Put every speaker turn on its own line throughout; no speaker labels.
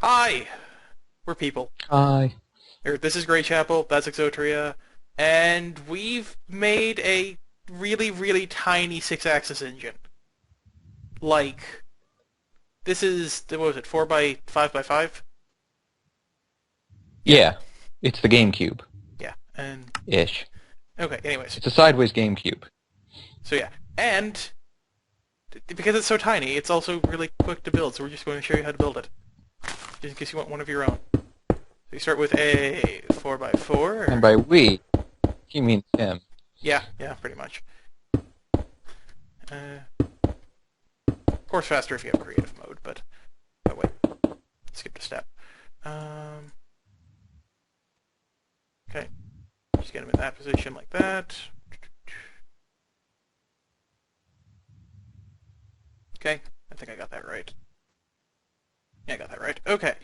Hi! We're people.
Hi.
This is Greychapel, that's Exotria, and we've made a really, really tiny 6-axis engine. Like, this is, what was it, 4 by 5 by 5? Yeah,
Yeah, it's the Gamecube-ish.
yeah, and, okay, anyways.
It's a sideways GameCube.
So yeah, and, because it's so tiny, it's also really quick to build, so we're just going to show you how to build it. Just in case you want one of your own. So you start with a 4 by
And
4.
by we, he means him.
Yeah, yeah, pretty much. Uh, Of course, faster if you have creative mode, but oh wait, skipped a step. Okay, just get him in that position like that. Okay, I think I got that right. Yeah, I got that right. Okay.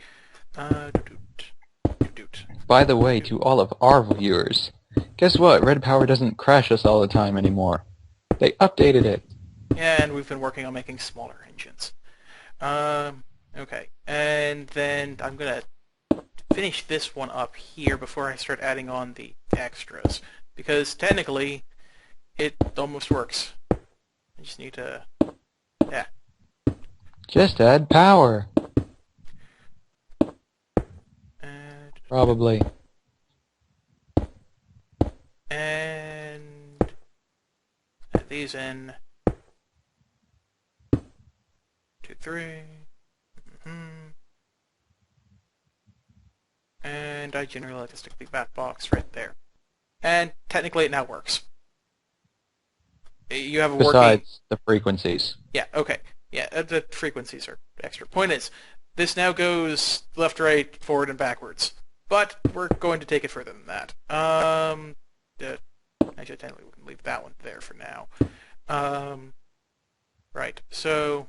Doot.
By the way, to all of our viewers, guess what? RedPower doesn't crash us all the time anymore. They updated it.
Yeah, and we've been working on making smaller engines. Okay, and then I'm gonna finish this one up here before I start adding on the extras, because technically it almost works. I just need to, yeah.
Just add power.
And
Probably.
add these in. 2, 3. And I generally like to stick the bat box right there. And technically it now works. You have a working...
Besides the frequencies.
Yeah, okay. Yeah, the frequencies are extra. Point is, this now goes left, right, forward, and backwards. But we're going to take it further than that. Actually, technically we can leave that one there for now. Right, so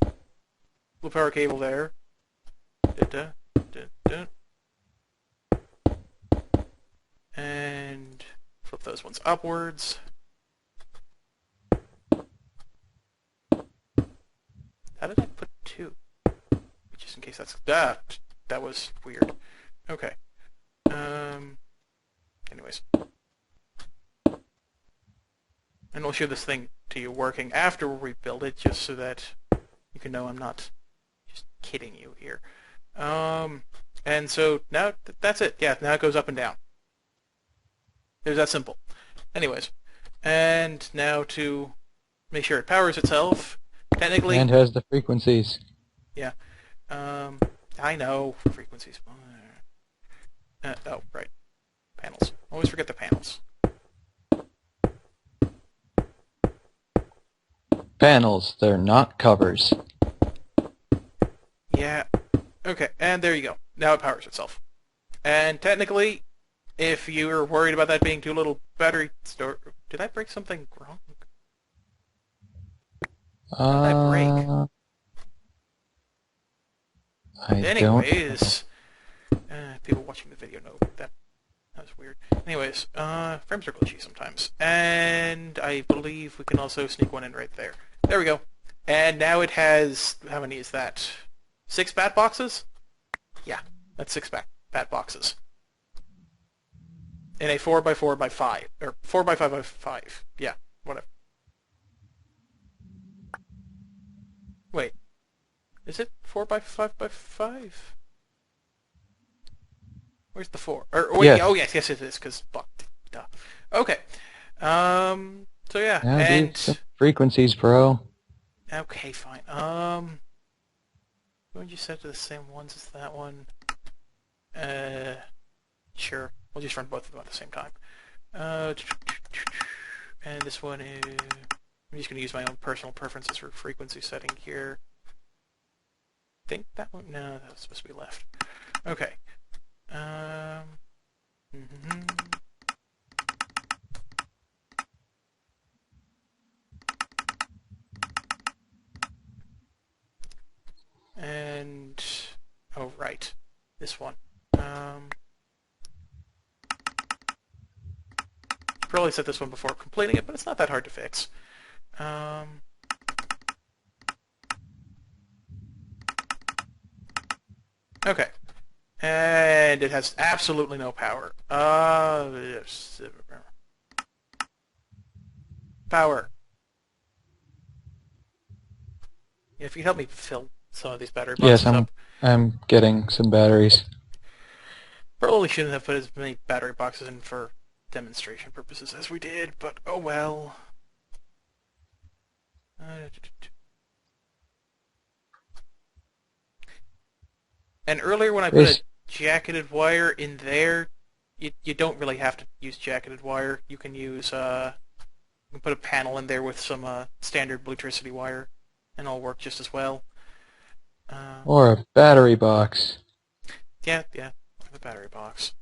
blue power cable there. And flip those ones upwards. How did I put 2? Just in case that's... that was weird. Okay. Anyways. And we'll show this thing to you working after we build it, just so that you can know I'm not just kidding you here. And so now that's it. Yeah, now it goes up and down. It was that simple. Anyways. And now to make sure it powers itself, technically...
And has the frequencies.
Yeah. I know. Frequencies. Oh, right. Panels. Always forget the panels.
Panels, they're not covers.
Yeah. Okay, and there you go. Now it powers itself. And technically, if you're worried about that being too little battery store... Did I break something wrong? What did I break? Anyways, people watching the video know that was weird. Anyways, frames are glitchy sometimes. And I believe we can also sneak one in right there. There we go. And now it has... How many is that? 6 bat boxes? Yeah, that's 6 bat boxes. In a 4 by 4 by 5. Or 4 by 5 by 5. Yeah, whatever. Wait. Is it 4 by 5 by 5? Where's the 4? Or wait,
Yes.
oh yes, it is, because duh. Okay. So yeah,
Now
and
do some frequencies, bro.
okay, fine. Would you set to the same ones as that one? Sure. We'll just run both of them at the same time. And this one is... I'm just going to use my own personal preferences for frequency setting here. I think that one... No, that was supposed to be left. Okay. And... Oh, right. This one. Probably set this one before completing it, but it's not that hard to fix. Okay. And it has absolutely no power. Yes. Power. If you help me fill some of these battery
Yes,
boxes up.
I'm getting some batteries.
Probably shouldn't have put as many battery boxes in for demonstration purposes as we did, but oh well. And earlier when I put a
Bas-
jacketed wire in there, you don't really have to use jacketed wire. You can use you can put a panel in there with some standard bluetricity wire, and it'll work just as well.
or a battery box.
Yeah, the battery box.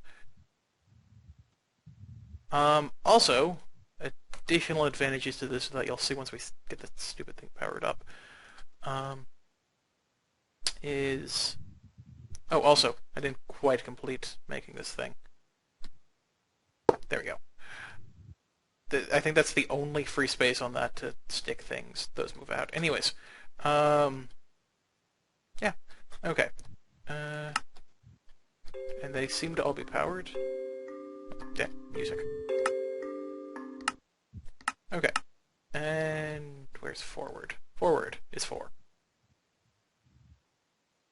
Also, additional advantages to this that you'll see once we get the stupid thing powered up, is... Oh, also, I didn't quite complete making this thing. There we go. I think that's the only free space on that to stick things. Those move out. Anyways, yeah, okay. And they seem to all be powered. Yeah, music. Okay. And where's forward? Forward is 4.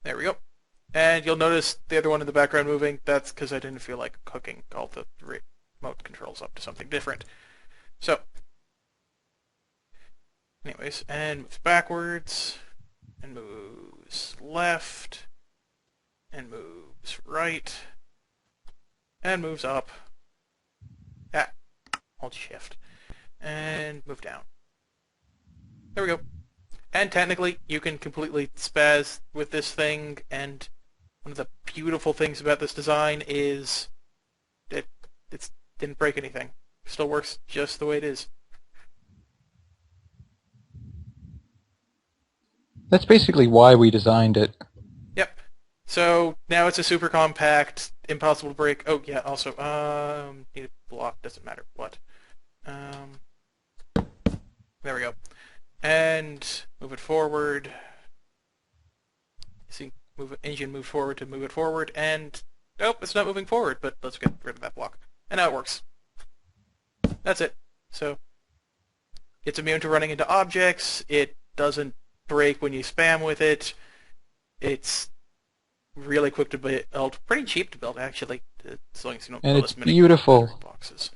There we go. And you'll notice the other one in the background moving. That's because I didn't feel like hooking all the remote controls up to something different. So, anyways, and moves backwards, and moves left, and moves right, and moves up. Hold shift. And move down. There we go. And technically, you can completely spaz with this thing, and one of the beautiful things about this design is it didn't break anything. Still works just the way it is.
That's basically why we designed it.
Yep. So now it's a super compact, impossible to break. Oh yeah, also need a block, doesn't matter what. There we go. And move it forward. See, engine move forward to move it forward, and nope, it's not moving forward, but let's get rid of that block. And now it works. That's it. So it's immune to running into objects. It doesn't break when you spam with it. It's really quick to build. Pretty cheap to build, actually, as long as you don't
And
build
it's
as many
beautiful.
boxes.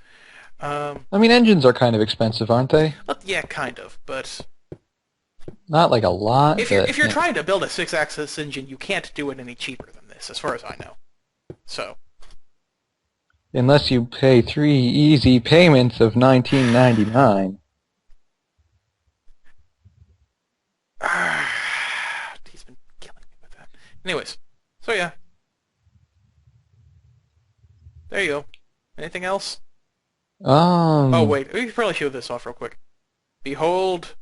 I mean, engines are kind of expensive, aren't they?
Well, yeah, kind of, but
Not like a lot,
if
but
you're trying to build a 6-axis engine, you can't do it any cheaper than this, as far as I know. So
unless you pay 3 easy payments of $19.99.
he's been killing me with that. Anyways, so yeah. There you go. Anything else? Oh, wait. We should probably show this off real quick. Behold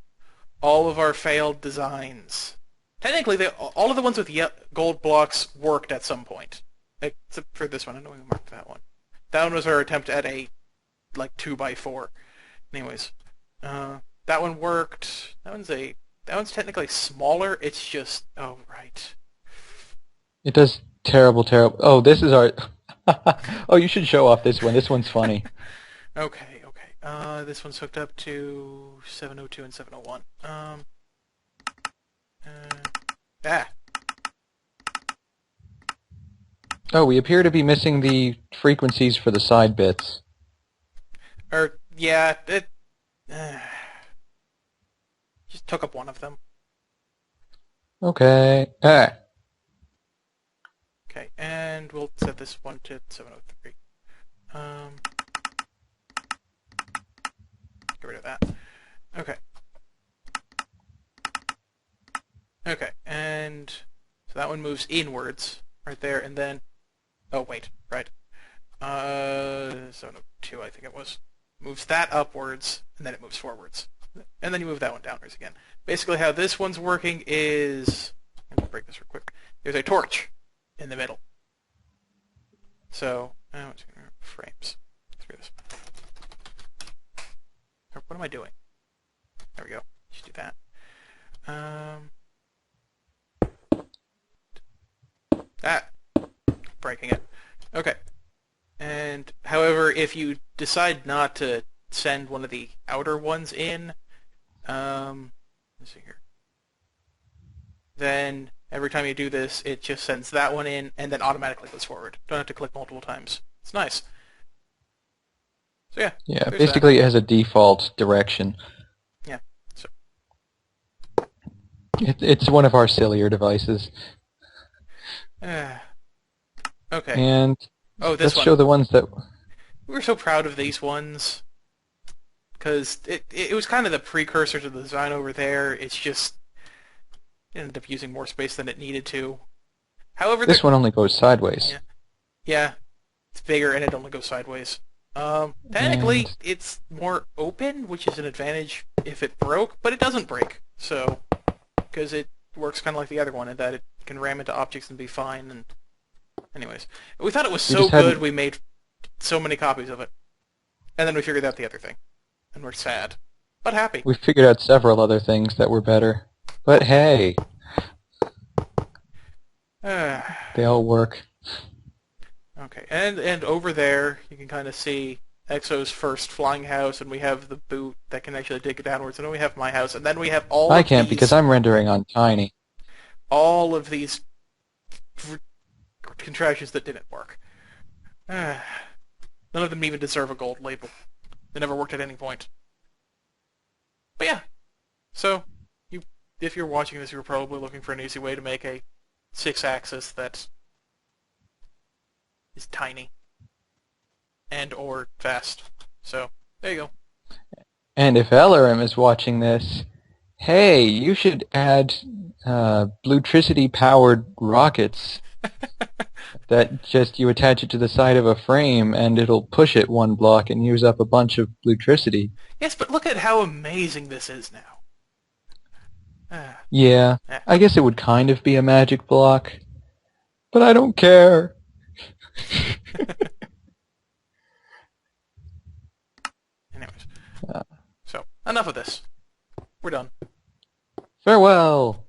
all of our failed designs. Technically, all of the ones with gold blocks worked at some point. Except for this one. I know we marked that one. That one was our attempt at a, 2x4. Anyways. That one worked. That one's technically smaller. It's just... Oh, right.
It does terrible. Oh, this is our... Oh, you should show off this one. This one's funny.
Okay. This one's hooked up to 702 and 701.
Oh, we appear to be missing the frequencies for the side bits.
Yeah, it... just took up one of them.
Okay.
Okay, and we'll set this one to 703. Get rid of that. Okay. Okay, and so that one moves inwards right there, and then... Oh, wait, right. 702, I think it was. Moves that upwards, and then it moves forwards. And then you move that one downwards again. Basically how this one's working is... I'm going to break this real quick. There's a torch in the middle. So, frames. Screw this. What am I doing? There we go. Just do that. breaking it. Okay. And however, if you decide not to send one of the outer ones in, let's see here. Then every time you do this, it just sends that one in and then automatically goes forward. Don't have to click multiple times. It's nice. So yeah.
Yeah,
There's
basically it has a default direction.
that. Yeah. So
It's one of our sillier devices.
okay.
And
Oh, this
let's
one.
show the ones that...
We were so proud of these ones because it was kind of the precursor to the design over there. It's just it ended up using more space than it needed to. However,
This one only goes sideways.
Yeah. Yeah, it's bigger and it only goes sideways. Technically,
And
it's more open, which is an advantage if it broke, but it doesn't break. So, because it works kind of like the other one in that it can ram into objects and be fine. And anyways, we thought it was
We
so
just
good,
hadn't-
we made so many copies of it, and then we figured out the other thing, and we're sad, but happy.
we figured out several other things that were better. But hey, they all work.
Okay, and over there you can kind of see Exo's first flying house, and we have the boot that can actually dig downwards, and then we have my house, and then we have all
I
of
can't
these,
because I'm rendering on tiny.
all of these contraptions that didn't work. None of them even deserve a gold label. They never worked at any point. But yeah, so if you're watching this, you're probably looking for an easy way to make a 6-axis that is tiny and or fast. So there you go.
And if Eloraam is watching this, hey, you should add bluetricity-powered rockets that just you attach it to the side of a frame and it'll push it one block and use up a bunch of bluetricity.
Yes, but look at how amazing this is now.
Yeah, I guess it would kind of be a magic block, but I don't care.
Anyways, so enough of this. We're done.
Farewell.